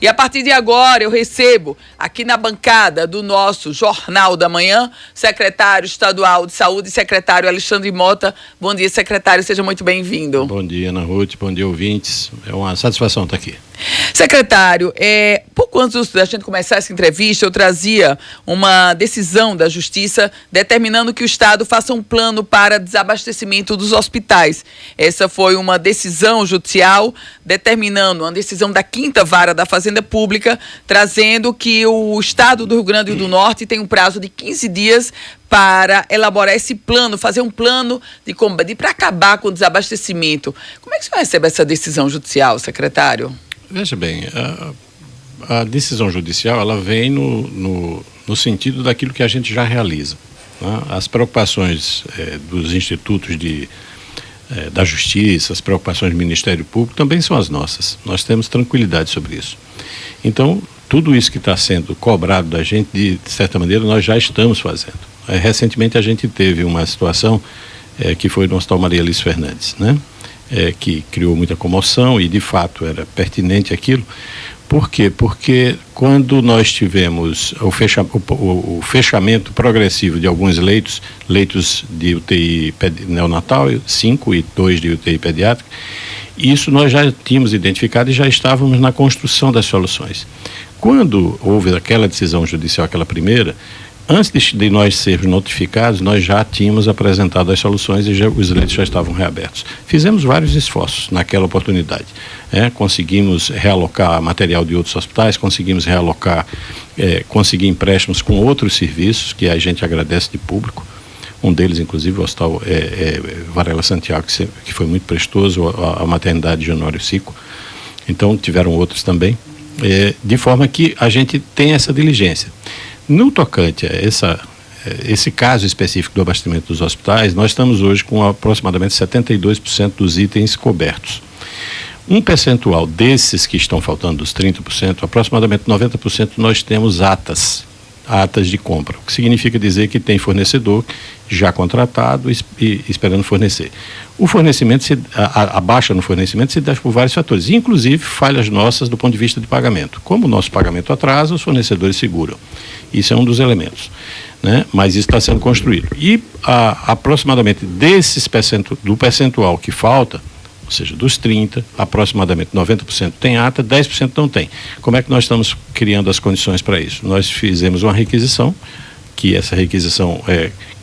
E a partir de agora eu recebo aqui na bancada do nosso Jornal da Manhã, secretário estadual de Saúde, secretário Alexandre Mota. Bom dia, secretário, seja muito bem-vindo. Bom dia, Ana Ruth, bom dia, ouvintes. É uma satisfação estar aqui. Secretário, pouco antes da gente começar essa entrevista, eu trazia uma decisão da Justiça determinando que o Estado faça um plano para desabastecimento dos hospitais. Essa foi uma decisão judicial determinando, uma decisão da 5ª Vara da Fazenda Pública, trazendo que o Estado do Rio Grande do Norte tem um prazo de 15 dias para elaborar esse plano, fazer um plano para acabar com o desabastecimento. Como é que você recebe essa decisão judicial, secretário? Veja bem, a decisão judicial ela vem no sentido daquilo que a gente já realiza, né? As preocupações dos institutos da Justiça, as preocupações do Ministério Público também são as nossas. Nós temos tranquilidade sobre isso. Então, tudo isso que está sendo cobrado da gente, de certa maneira, nós já estamos fazendo. Recentemente a gente teve uma situação que foi no Hospital Maria Alice Fernandes, né? Que criou muita comoção e de fato era pertinente aquilo. Por quê? Porque quando nós tivemos o fechamento progressivo de alguns leitos de UTI neonatal, 5 e 2 de UTI pediátrica, isso nós já tínhamos identificado e já estávamos na construção das soluções. Quando houve aquela decisão judicial, aquela primeira, antes de nós sermos notificados, nós já tínhamos apresentado as soluções e os leitos já estavam reabertos. Fizemos vários esforços naquela oportunidade. Conseguimos realocar material de outros hospitais, conseguimos conseguir empréstimos com outros serviços, que a gente agradece de público. Um deles, inclusive, o Hospital Varela Santiago, que foi muito prestoso, a maternidade de Honório Sico. Então, tiveram outros também. De forma que a gente tem essa diligência. No tocante a esse caso específico do abastecimento dos hospitais, nós estamos hoje com aproximadamente 72% dos itens cobertos. Um percentual desses que estão faltando, dos 30%, aproximadamente 90% nós temos atas de compra, o que significa dizer que tem fornecedor já contratado e esperando fornecer. O fornecimento, a baixa no fornecimento se deve por vários fatores, inclusive falhas nossas do ponto de vista de pagamento. Como o nosso pagamento atrasa, os fornecedores seguram. Isso é um dos elementos, né? Mas isso está sendo construído. E aproximadamente do percentual que falta, ou seja, dos 30%, aproximadamente 90% tem ata, 10% não tem. Como é que nós estamos criando as condições para isso? Nós fizemos uma requisição, que essa requisição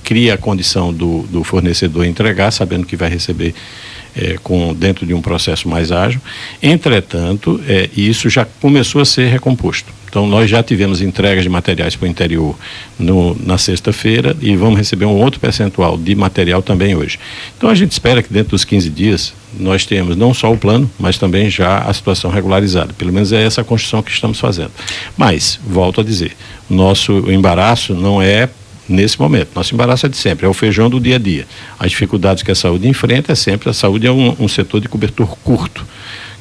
cria a condição do fornecedor entregar, sabendo que vai receber dentro de um processo mais ágil. Entretanto, isso já começou a ser recomposto. Então, nós já tivemos entregas de materiais para o interior na sexta-feira e vamos receber um outro percentual de material também hoje. Então, a gente espera que dentro dos 15 dias nós tenhamos não só o plano, mas também já a situação regularizada. Pelo menos é essa a construção que estamos fazendo. Mas, volto a dizer, nosso embaraço não é nesse momento. Nosso embaraço é de sempre, é o feijão do dia a dia. As dificuldades que a saúde enfrenta a saúde é um setor de cobertor curto.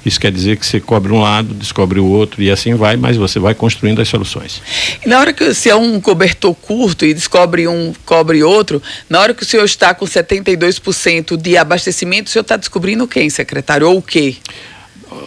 Isso quer dizer que você cobre um lado, descobre o outro e assim vai, mas você vai construindo as soluções. E na hora que se é um cobertor curto e descobre um, cobre outro, na hora que o senhor está com 72% de abastecimento, o senhor está descobrindo quem, secretário, ou o quê?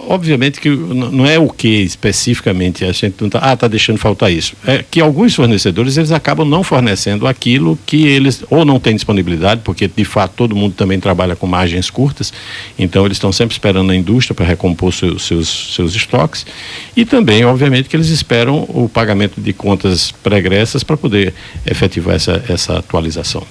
Obviamente que não é o que especificamente a gente não está deixando faltar isso. É que alguns fornecedores eles acabam não fornecendo aquilo que eles ou não têm disponibilidade, porque de fato todo mundo também trabalha com margens curtas, então eles estão sempre esperando a indústria para recompor seus estoques e também, obviamente, que eles esperam o pagamento de contas pregressas para poder efetivar essa atualização.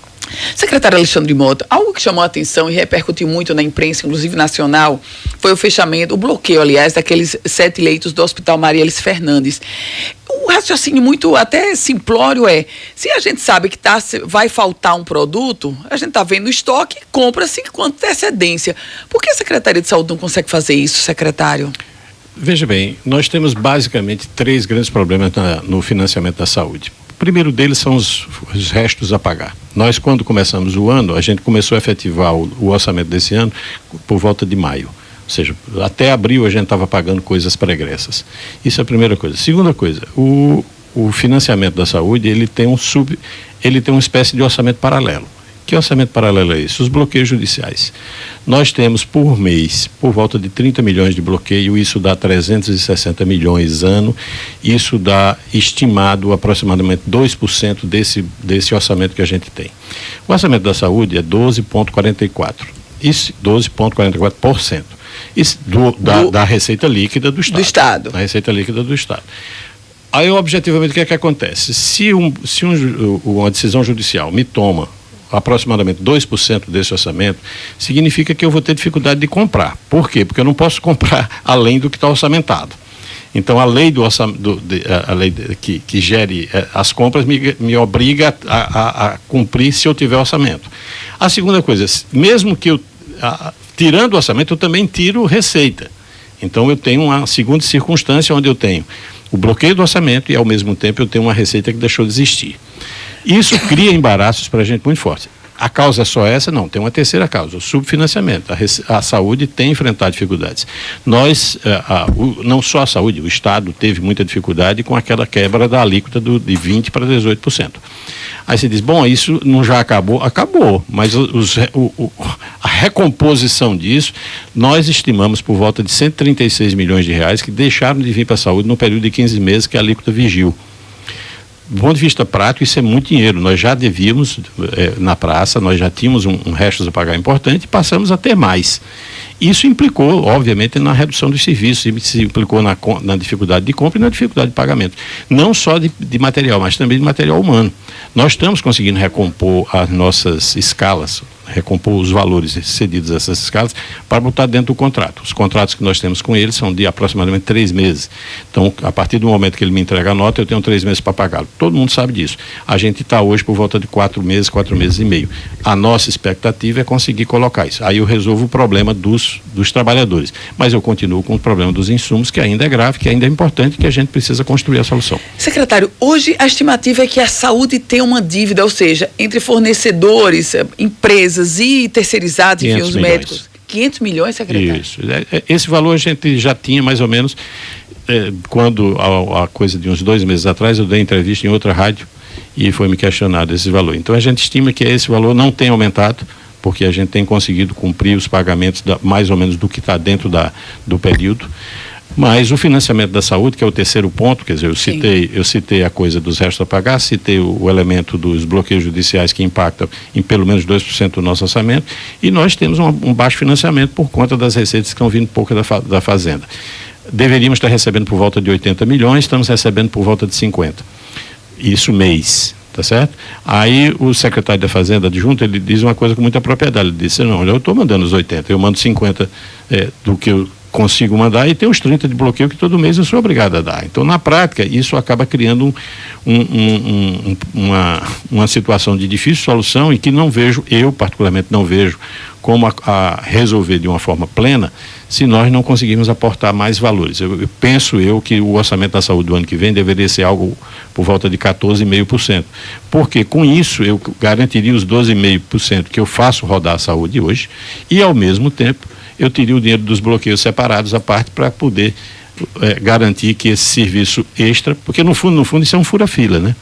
Secretário Alexandre Mota, algo que chamou a atenção e repercutiu muito na imprensa, inclusive nacional, foi o bloqueio, aliás, daqueles 7 leitos do Hospital Maria Alice Fernandes. O raciocínio muito até simplório se a gente sabe que vai faltar um produto, a gente está vendo o estoque e compra-se com antecedência. Por que a Secretaria de Saúde não consegue fazer isso, secretário? Veja bem, nós temos basicamente 3 grandes problemas no financiamento da saúde. O primeiro deles são os restos a pagar. Nós, quando começamos o ano, a gente começou a efetivar o orçamento desse ano por volta de maio. Ou seja, até abril a gente estava pagando coisas pregressas. Isso é a primeira coisa. Segunda coisa, o financiamento da saúde, ele tem uma espécie de orçamento paralelo, Que orçamento paralelo é esse? Os bloqueios judiciais. Nós temos por mês, por volta de 30 milhões de bloqueio, isso dá 360 milhões ano, isso dá estimado aproximadamente 2% desse orçamento que a gente tem. O orçamento da saúde é 12,44%. Isso, 12,44%. Isso da receita líquida do Estado. Da receita líquida do Estado. Aí, objetivamente, o que é que acontece? Se uma decisão judicial me toma aproximadamente 2% desse orçamento, significa que eu vou ter dificuldade de comprar. Por quê? Porque eu não posso comprar além do que está orçamentado. Então, a lei que gere as compras me obriga a cumprir se eu tiver orçamento. A segunda coisa, mesmo que eu, tirando o orçamento, eu também tiro receita. Então, eu tenho uma segunda circunstância onde eu tenho o bloqueio do orçamento e, ao mesmo tempo, eu tenho uma receita que deixou de existir. Isso cria embaraços para a gente muito forte. A causa é só essa? Não, tem uma terceira causa, o subfinanciamento. A saúde tem enfrentado dificuldades. Não só a saúde, o Estado teve muita dificuldade com aquela quebra da alíquota de 20% para 18%. Aí você diz, bom, isso não já acabou? Acabou, mas a recomposição disso, nós estimamos por volta de 136 milhões de reais que deixaram de vir para a saúde no período de 15 meses que a alíquota vigiu. Do ponto de vista prático, isso é muito dinheiro. Nós já devíamos, na praça, nós já tínhamos um restos a pagar importante e passamos a ter mais. Isso implicou, obviamente, na redução dos serviços, se implicou na dificuldade de compra e na dificuldade de pagamento. Não só de material, mas também de material humano. Nós estamos conseguindo recompor as nossas escalas, recompor os valores cedidos a essas escalas para botar dentro do contrato. Os contratos que nós temos com eles são de aproximadamente 3 meses. Então, a partir do momento que ele me entrega a nota, eu tenho 3 meses para pagá-lo. Todo mundo sabe disso. A gente está hoje por volta de 4 meses e meio. A nossa expectativa é conseguir colocar isso. Aí eu resolvo o problema dos trabalhadores. Mas eu continuo com o problema dos insumos, que ainda é grave, que ainda é importante, que a gente precisa construir a solução. Secretário, hoje a estimativa é que a saúde tem uma dívida, ou seja, entre fornecedores, empresas e terceirizados, enfim, os médicos. 500 milhões, secretário? Isso. Esse valor a gente já tinha mais ou menos, quando a coisa de uns 2 meses atrás, eu dei entrevista em outra rádio e foi me questionado esse valor. Então a gente estima que esse valor não tem aumentado, porque a gente tem conseguido cumprir os pagamentos mais ou menos do que está dentro do período. Mas o financiamento da saúde, que é o terceiro ponto, quer dizer, eu citei a coisa dos restos a pagar, citei o elemento dos bloqueios judiciais que impactam em pelo menos 2% do nosso orçamento, e nós temos um baixo financiamento por conta das receitas que estão vindo pouco da Fazenda. Deveríamos estar recebendo por volta de 80 milhões, estamos recebendo por volta de 50. Isso mês. Tá certo? Aí o secretário da Fazenda adjunto, ele diz uma coisa com muita propriedade, ele disse, não, eu estou mandando os 80, eu mando 50 do que eu consigo mandar e tem os 30 de bloqueio que todo mês eu sou obrigado a dar. Então, na prática, isso acaba criando uma situação de difícil solução e que eu particularmente não vejo como a resolver de uma forma plena se nós não conseguirmos aportar mais valores. Eu penso que o orçamento da saúde do ano que vem deveria ser algo por volta de 14,5%. Porque com isso eu garantiria os 12,5% que eu faço rodar a saúde hoje e, ao mesmo tempo, eu teria o dinheiro dos bloqueios separados à parte para poder garantir que esse serviço extra, porque no fundo isso é um fura-fila, né?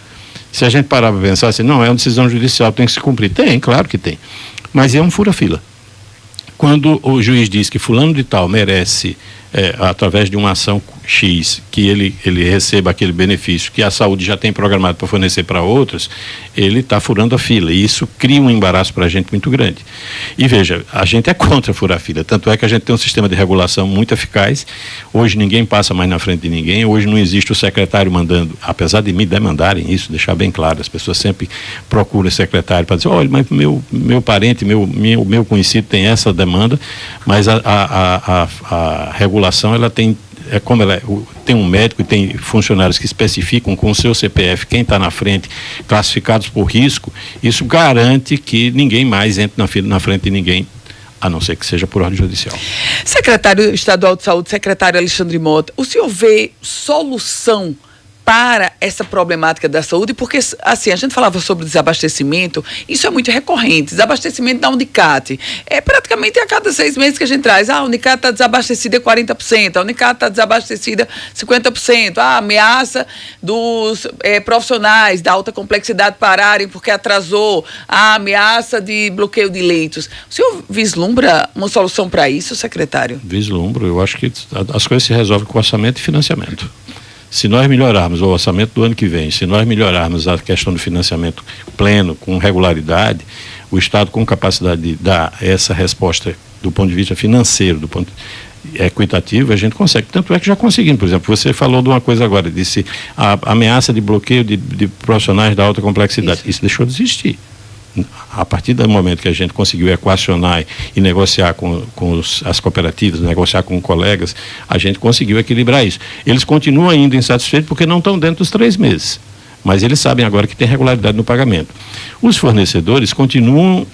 Se a gente parar para pensar assim, não, é uma decisão judicial, tem que se cumprir. Tem, claro que tem. Mas é um fura-fila. Quando o juiz diz que fulano de tal merece, através de uma ação X, que ele receba aquele benefício que a saúde já tem programado para fornecer para outros, ele está furando a fila. E isso cria um embaraço para a gente muito grande. E veja, a gente é contra furar a fila. Tanto é que a gente tem um sistema de regulação muito eficaz. Hoje ninguém passa mais na frente de ninguém. Hoje não existe o secretário mandando, apesar de me demandarem isso, deixar bem claro, as pessoas sempre procuram o secretário para dizer, olha, mas meu parente, meu conhecido tem essa demanda, mas a regulação, ela tem, como ela tem um médico e tem funcionários que especificam com o seu CPF quem está na frente, classificados por risco, isso garante que ninguém mais entre na frente de ninguém, a não ser que seja por ordem judicial. Secretário Estadual de Saúde, secretário Alexandre Mota, o senhor vê solução para essa problemática da saúde, porque, assim, a gente falava sobre desabastecimento, isso é muito recorrente, desabastecimento da Unicate. É praticamente a cada 6 meses que a gente traz, a Unicate está desabastecida 40%, a Unicate está desabastecida 50%, a ameaça dos profissionais da alta complexidade pararem porque atrasou, a ameaça de bloqueio de leitos. O senhor vislumbra uma solução para isso, secretário? Vislumbro, eu acho que as coisas se resolvem com orçamento e financiamento. Se nós melhorarmos o orçamento do ano que vem, se nós melhorarmos a questão do financiamento pleno, com regularidade, o Estado com capacidade de dar essa resposta do ponto de vista financeiro, do ponto equitativo, a gente consegue. Tanto é que já conseguimos. Por exemplo, você falou de uma coisa agora, disse a ameaça de bloqueio de profissionais da alta complexidade. Isso deixou de existir. A partir do momento que a gente conseguiu equacionar e negociar com as cooperativas, negociar com colegas, a gente conseguiu equilibrar isso. Eles continuam ainda insatisfeitos porque não estão dentro dos 3 meses. Mas eles sabem agora que tem regularidade no pagamento. Os fornecedores continuam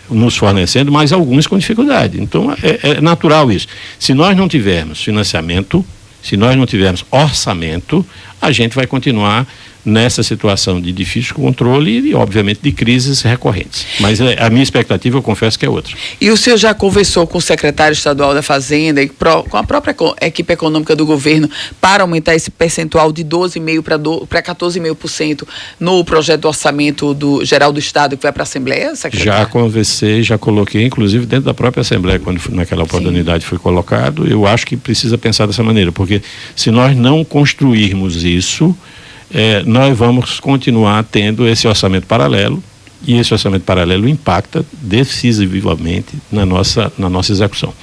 nos fornecendo, mas alguns com dificuldade. Então, é natural isso. Se nós não tivermos financiamento, se nós não tivermos orçamento, a gente vai continuar nessa situação de difícil controle e, obviamente, de crises recorrentes. Mas a minha expectativa, eu confesso que é outra. E o senhor já conversou com o secretário estadual da Fazenda e com a própria equipe econômica do governo para aumentar esse percentual de 12,5% para 14,5% no projeto do orçamento geral do Estado que vai para a Assembleia, secretário? Já conversei, já coloquei, inclusive dentro da própria Assembleia, quando naquela oportunidade foi colocado. Eu acho que precisa pensar dessa maneira, porque se nós não construirmos isso, nós vamos continuar tendo esse orçamento paralelo, e esse orçamento paralelo impacta decisivamente na nossa execução.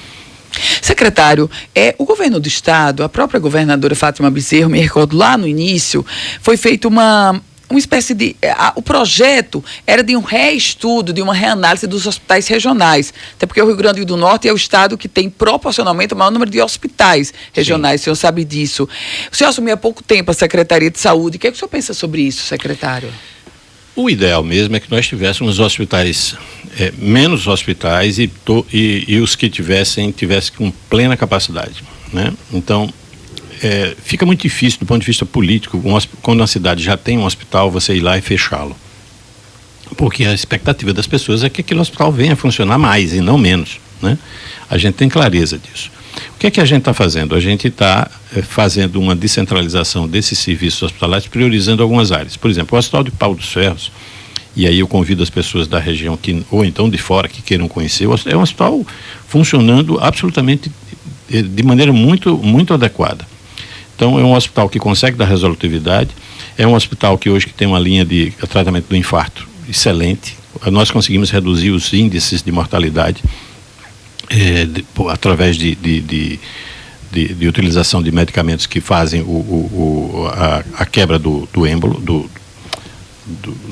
Secretário, o governo do Estado, a própria governadora Fátima Bezerra, me recordo lá no início, foi feita uma espécie de... o projeto era de um reestudo, de uma reanálise dos hospitais regionais. Até porque o Rio Grande do Norte é o estado que tem proporcionalmente o maior número de hospitais regionais. Sim. O senhor sabe disso. O senhor assumiu há pouco tempo a Secretaria de Saúde. O que é que o senhor pensa sobre isso, secretário? O ideal mesmo é que nós tivéssemos hospitais, menos hospitais e os que tivessem com plena capacidade, né? Então, fica muito difícil do ponto de vista político, quando a cidade já tem um hospital, você ir lá e fechá-lo. Porque a expectativa das pessoas é que aquele hospital venha a funcionar mais e não menos, né? A gente tem clareza disso. O que é que a gente está fazendo? A gente está fazendo uma descentralização desses serviços hospitalares, priorizando algumas áreas. Por exemplo, o Hospital de Pau dos Ferros, e aí eu convido as pessoas da região, ou então de fora, que queiram conhecer, é um hospital funcionando absolutamente de maneira muito, muito adequada. Então, é um hospital que consegue dar resolutividade, é um hospital que hoje tem uma linha de tratamento do infarto excelente. Nós conseguimos reduzir os índices de mortalidade através de utilização de medicamentos que fazem a quebra do êmbolo,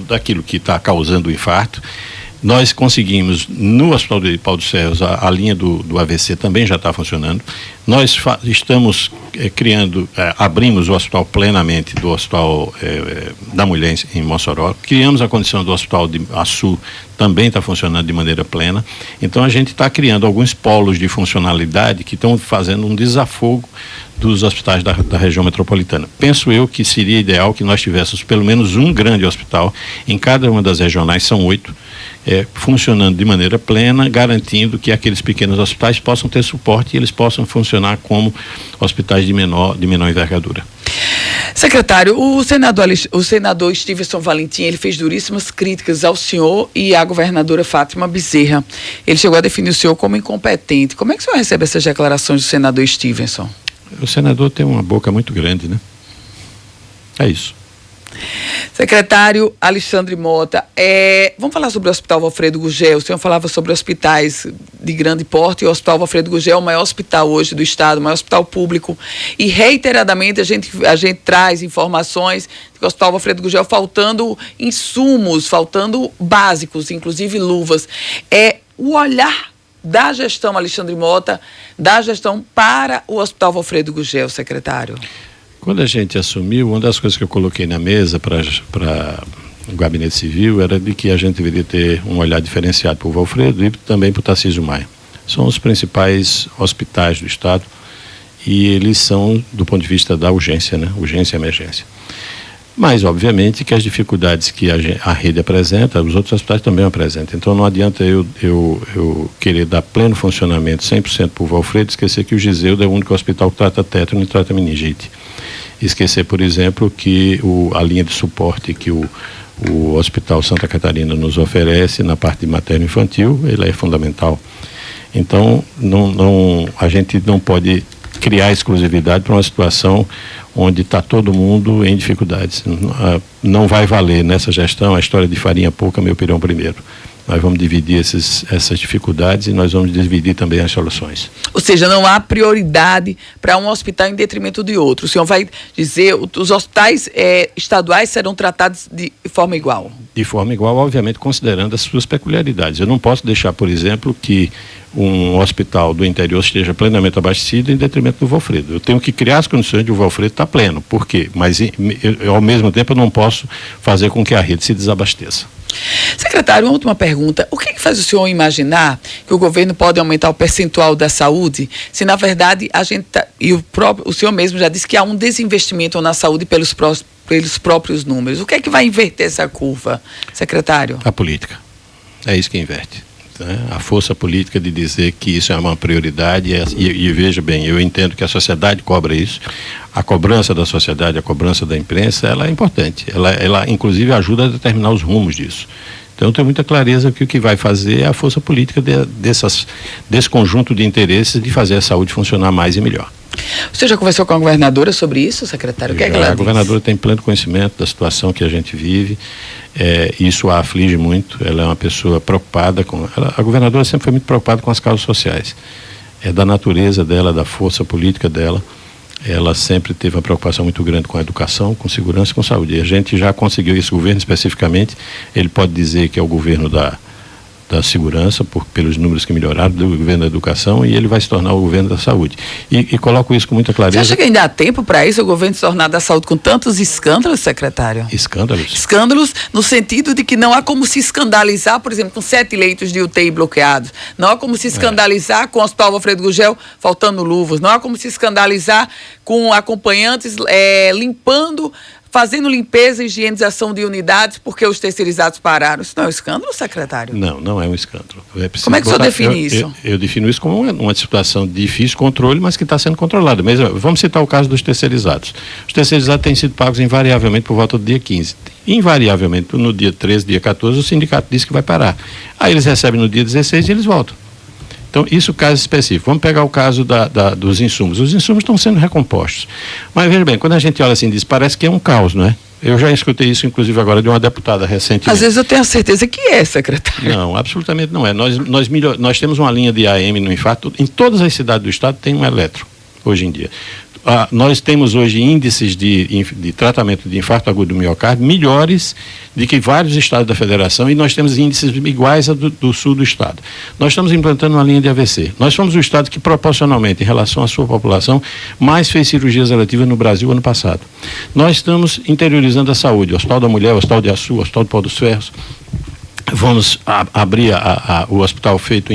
daquilo que está causando o infarto. Nós conseguimos, no Hospital de Pau dos Ferros, a linha do AVC também já está funcionando. Nós estamos abrimos o hospital plenamente do Hospital da Mulher em Mossoró. Criamos a condição do Hospital de Açu, também está funcionando de maneira plena. Então, a gente está criando alguns polos de funcionalidade que estão fazendo um desafogo dos hospitais da região metropolitana. Penso eu que seria ideal que nós tivéssemos pelo menos um grande hospital em cada uma das regionais, são 8, funcionando de maneira plena, garantindo que aqueles pequenos hospitais possam ter suporte e eles possam funcionar como hospitais de menor envergadura. Secretário, o senador Stevenson Valentim, ele fez duríssimas críticas ao senhor e à governadora Fátima Bezerra. Ele chegou a definir o senhor como incompetente. Como é que o senhor recebe essas declarações do senador Stevenson? O senador tem uma boca muito grande, né? É isso. Secretário Alexandre Mota, vamos falar sobre o Hospital Alfredo Gugel. O senhor falava sobre hospitais de grande porte, e o Hospital Alfredo Gugel é o maior hospital hoje do estado, o maior hospital público, e reiteradamente a gente traz informações de que o Hospital Alfredo Gugel faltando insumos, faltando básicos, inclusive luvas. O olhar da gestão Alexandre Mota, da gestão para o Hospital Alfredo Gugel, secretário? Quando a gente assumiu, uma das coisas que eu coloquei na mesa para o Gabinete Civil era de que a gente deveria ter um olhar diferenciado para o Valfredo e também para o Tarcísio Maia. São os principais hospitais do estado e eles são do ponto de vista da urgência, né? Urgência e emergência. Mas, obviamente, que as dificuldades que a rede apresenta, os outros hospitais também apresentam. Então, não adianta eu querer dar pleno funcionamento 100% para o Valfredo, esquecer que o Giseudo é o único hospital que trata tétano e trata meningite. Esquecer, por exemplo, que a linha de suporte que o Hospital Santa Catarina nos oferece na parte de materno-infantil, ela é fundamental. Então, a gente não pode criar exclusividade para uma situação onde está todo mundo em dificuldades. Não vai valer nessa gestão a história de farinha pouca, meu pirão primeiro. Nós vamos dividir essas dificuldades e nós vamos dividir também as soluções. Ou seja, não há prioridade para um hospital em detrimento de outro. O senhor vai dizer que os hospitais estaduais serão tratados de forma igual? De forma igual, obviamente, considerando as suas peculiaridades. Eu não posso deixar, por exemplo, que um hospital do interior esteja plenamente abastecido em detrimento do Valfredo. Eu tenho que criar as condições de o Valfredo estar pleno. Por quê? Mas, ao mesmo tempo, eu não posso fazer com que a rede se desabasteça. Secretário, uma última pergunta. O que faz o senhor imaginar que o governo pode aumentar o percentual da saúde, se na verdade a gente o senhor mesmo já disse que há um desinvestimento na saúde pelos próprios números. O que é que vai inverter essa curva, secretário? A política. É isso que inverte. Né? A força política de dizer que isso é uma prioridade e veja bem, eu entendo que a sociedade cobra isso. A cobrança da sociedade, a cobrança da imprensa, ela é importante. Ela inclusive ajuda a determinar os rumos disso. Então eu tenho muita clareza que o que vai fazer é a força política desse conjunto de interesses de fazer a saúde funcionar mais e melhor. O senhor já conversou com a governadora sobre isso, secretário? O que é que ela diz? A governadora tem pleno conhecimento da situação que a gente vive. Isso a aflige muito. Ela é uma pessoa preocupada a governadora sempre foi muito preocupada com as causas sociais. É da natureza dela, da força política dela. Ela sempre teve uma preocupação muito grande com a educação, com segurança e com saúde. E a gente já conseguiu, esse governo especificamente, ele pode dizer que é o governo da segurança, pelos números que melhoraram, do governo da educação, e ele vai se tornar o governo da saúde. E coloco isso com muita clareza. Você acha que ainda há tempo para isso, o governo se tornar da saúde com tantos escândalos, secretário? Escândalos? Escândalos no sentido de que não há como se escandalizar, por exemplo, com 7 leitos de UTI bloqueados. Não há como se escandalizar com o Hospital Valfredo Gugel faltando luvas. Não há como se escandalizar com acompanhantes fazendo limpeza e higienização de unidades porque os terceirizados pararam. Isso não é um escândalo, secretário? Não é um escândalo. Como é que o senhor define isso? Eu defino isso como uma situação de difícil controle, mas que está sendo controlada. Mas vamos citar o caso dos terceirizados. Os terceirizados têm sido pagos invariavelmente por volta do dia 15. Invariavelmente, no dia 13, dia 14, o sindicato diz que vai parar. Aí eles recebem no dia 16 e eles voltam. Então, isso é caso específico. Vamos pegar o caso dos insumos. Os insumos estão sendo recompostos. Mas, veja bem, quando a gente olha assim, diz, parece que é um caos, não é? Eu já escutei isso, inclusive, agora de uma deputada recentemente. Às vezes eu tenho a certeza que é, secretário. Não, absolutamente não é. Nós temos uma linha de AM no infarto. Em todas as cidades do estado tem um eletro, hoje em dia. Nós temos hoje índices de tratamento de infarto agudo do miocárdio melhores do que vários estados da federação, e nós temos índices iguais ao do sul do estado. Nós estamos implantando uma linha de AVC. Nós somos o estado que proporcionalmente, em relação à sua população, mais fez cirurgias eletivas no Brasil ano passado. Nós estamos interiorizando a saúde, o Hospital da Mulher, o Hospital de Açu, o Hospital do Pau dos Ferros. Vamos abrir o hospital feito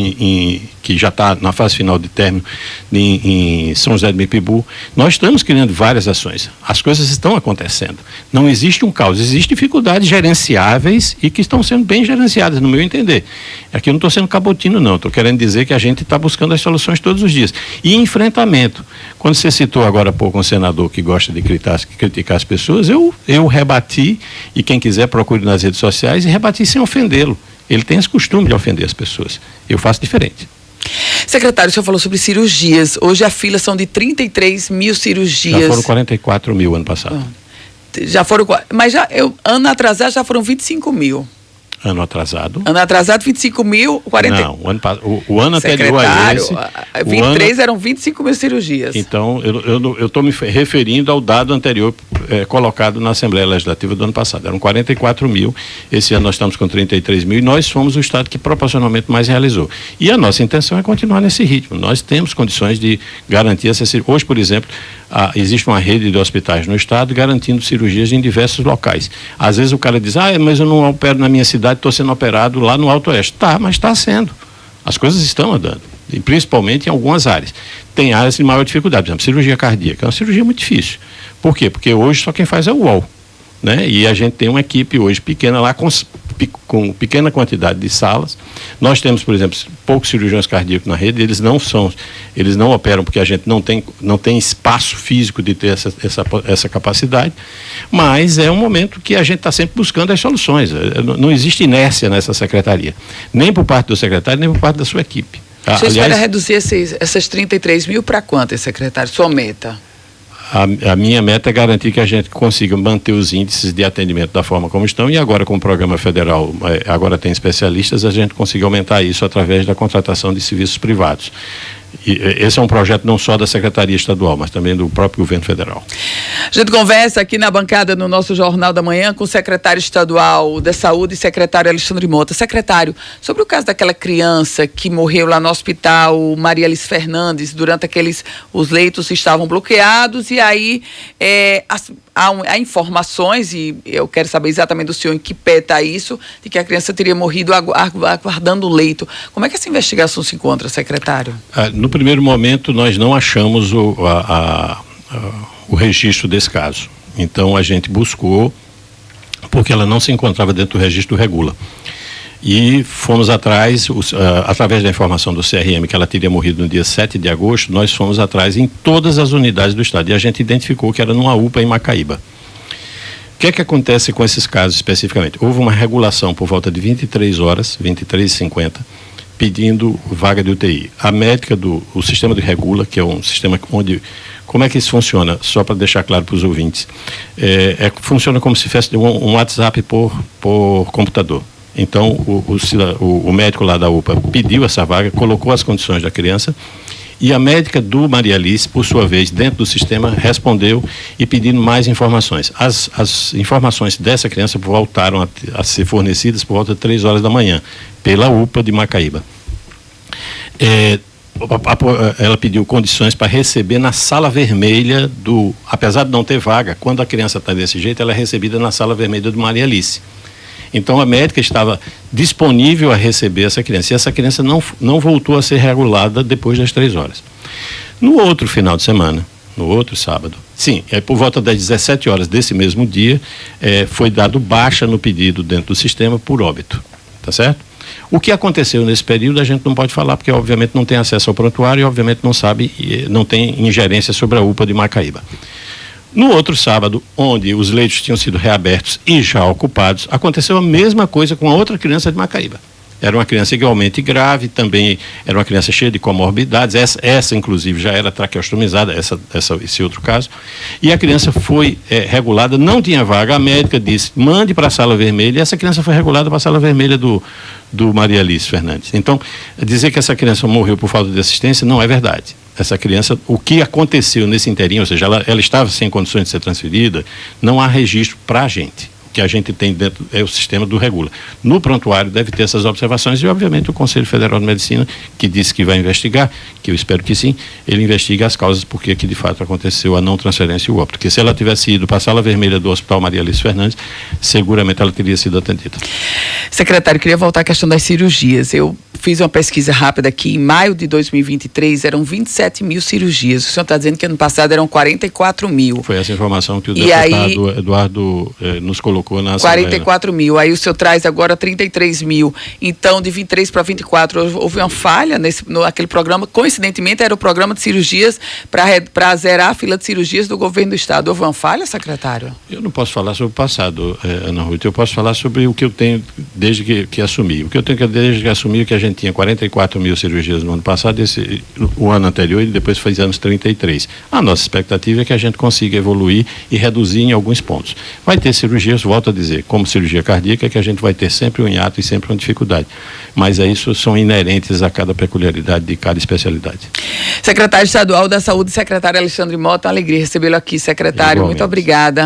que já está na fase final de término em São José do Mipibu. Nós estamos criando várias ações. As coisas estão acontecendo. Não existe um caos, existem dificuldades gerenciáveis e que estão sendo bem gerenciadas, no meu entender. Aqui eu não estou sendo cabotino, não. Estou querendo dizer que a gente está buscando as soluções todos os dias. E enfrentamento. Quando você citou agora há pouco um senador que gosta de criticar as pessoas, eu rebati, e quem quiser procure nas redes sociais, e rebati sem ofendê-lo. Ele tem esse costume de ofender as pessoas. Eu faço diferente. Secretário, o senhor falou sobre cirurgias. Hoje a fila são de 33 mil cirurgias. Já foram 44 mil ano passado. Já foram, mas ano atrasado já foram 25 mil. Ano atrasado? Ano atrasado, 25 mil, 40... Não, o ano anterior a esse... 23 eram 25 mil cirurgias. Então, eu estou me referindo ao dado anterior colocado na Assembleia Legislativa do ano passado. Eram 44 mil, esse ano nós estamos com 33 mil, e nós fomos o estado que proporcionalmente mais realizou. E a nossa intenção é continuar nesse ritmo. Nós temos condições de garantir essa cirurgia. Hoje, por exemplo, existe uma rede de hospitais no estado garantindo cirurgias em diversos locais. Às vezes o cara diz, mas eu não opero na minha cidade, estou sendo operado lá no Alto Oeste. Tá, mas está sendo. As coisas estão andando. e principalmente em algumas áreas. Tem áreas de maior dificuldade, por exemplo, cirurgia cardíaca, é uma cirurgia muito difícil. Por quê? Porque hoje só quem faz é o UOL, né? E a gente tem uma equipe hoje pequena lá com pequena quantidade de salas. Nós temos, por exemplo, poucos cirurgiões cardíacos na rede, eles não operam porque a gente não tem espaço físico de ter essa capacidade, mas é um momento que a gente está sempre buscando as soluções. Não existe inércia nessa secretaria, nem por parte do secretário, nem por parte da sua equipe. Você espera reduzir essas 33 mil para quantas, secretário? Sua meta? A minha meta é garantir que a gente consiga manter os índices de atendimento da forma como estão, e agora com o programa federal, agora tem especialistas, a gente consiga aumentar isso através da contratação de serviços privados. E esse é um projeto não só da Secretaria Estadual, mas também do próprio governo federal. A gente conversa aqui na bancada no nosso Jornal da Manhã com o secretário estadual da Saúde, secretário Alexandre Mota. Secretário, sobre o caso daquela criança que morreu lá no hospital Maria Alice Fernandes, durante os leitos estavam bloqueados, e aí há informações, e eu quero saber exatamente do senhor em que pé está isso, de que a criança teria morrido aguardando o leito. Como é que essa investigação se encontra, secretário? No primeiro momento, nós não achamos o registro desse caso. Então, a gente buscou, porque ela não se encontrava dentro do registro do Regula. E fomos atrás, através da informação do CRM, que ela teria morrido no dia 7 de agosto, nós fomos atrás em todas as unidades do estado. E a gente identificou que era numa UPA em Macaíba. O que é que acontece com esses casos especificamente? Houve uma regulação por volta de 23 horas, 23h50, pedindo vaga de UTI. A médica o sistema de Regula, que é um sistema onde... Como é que isso funciona? Só para deixar claro para os ouvintes. Funciona como se fosse um WhatsApp por computador. Então, o médico lá da UPA pediu essa vaga, colocou as condições da criança, e a médica do Maria Alice, por sua vez, dentro do sistema, respondeu e pedindo mais informações. As informações dessa criança voltaram a ser fornecidas por volta de 3 horas da manhã, pela UPA de Macaíba. Ela pediu condições para receber na sala vermelha apesar de não ter vaga, quando a criança está desse jeito, ela é recebida na sala vermelha do Maria Alice. Então a médica estava disponível a receber essa criança, e essa criança não voltou a ser regulada depois das 3 horas. No outro final de semana, no outro sábado, sim, por volta das 17 horas desse mesmo dia, foi dado baixa no pedido dentro do sistema por óbito, tá certo? O que aconteceu nesse período a gente não pode falar, porque obviamente não tem acesso ao prontuário e obviamente não sabe, não tem ingerência sobre a UPA de Macaíba. No outro sábado, onde os leitos tinham sido reabertos e já ocupados, aconteceu a mesma coisa com a outra criança de Macaíba. Era uma criança igualmente grave, também era uma criança cheia de comorbidades, essa inclusive já era traqueostomizada, esse outro caso, e a criança foi regulada, não tinha vaga, a médica disse, mande para a sala vermelha, e essa criança foi regulada para a sala vermelha do Maria Alice Fernandes. Então, dizer que essa criança morreu por falta de assistência não é verdade. Essa criança, o que aconteceu nesse inteirinho, ou seja, ela estava sem condições de ser transferida, não há registro para a gente. Que a gente tem dentro é o sistema do Regula. No prontuário deve ter essas observações e, obviamente, o Conselho Federal de Medicina, que disse que vai investigar, que eu espero que sim, ele investiga as causas porque que de fato aconteceu a não transferência e o óbito. Porque se ela tivesse ido para a sala vermelha do Hospital Maria Alice Fernandes, seguramente ela teria sido atendida. Secretário, queria voltar à questão das cirurgias. Eu fiz uma pesquisa rápida aqui, em maio de 2023 eram 27 mil cirurgias. O senhor está dizendo que ano passado eram 44 mil. Foi essa informação que o deputado Eduardo nos colocou na Assembleia. 44 mil, aí o senhor traz agora 33 mil. Então, de 23 para 24, houve uma falha naquele programa. Coincidentemente, era o programa de cirurgias para zerar a fila de cirurgias do governo do estado. Houve uma falha, secretário? Eu não posso falar sobre o passado, Ana Ruth. Eu posso falar sobre o que eu tenho desde que assumi. O que eu tenho desde que assumi é que a gente tinha 44 mil cirurgias no ano passado, o ano anterior, e depois fizemos 33. A nossa expectativa é que a gente consiga evoluir e reduzir em alguns pontos. Vai ter cirurgias, volto a dizer, como cirurgia cardíaca, que a gente vai ter sempre um hiato e sempre uma dificuldade. Mas isso são inerentes a cada peculiaridade de cada especialidade. Secretário Estadual da Saúde, secretário Alexandre Mota, uma alegria recebê-lo aqui, secretário. Igualmente. Muito obrigada.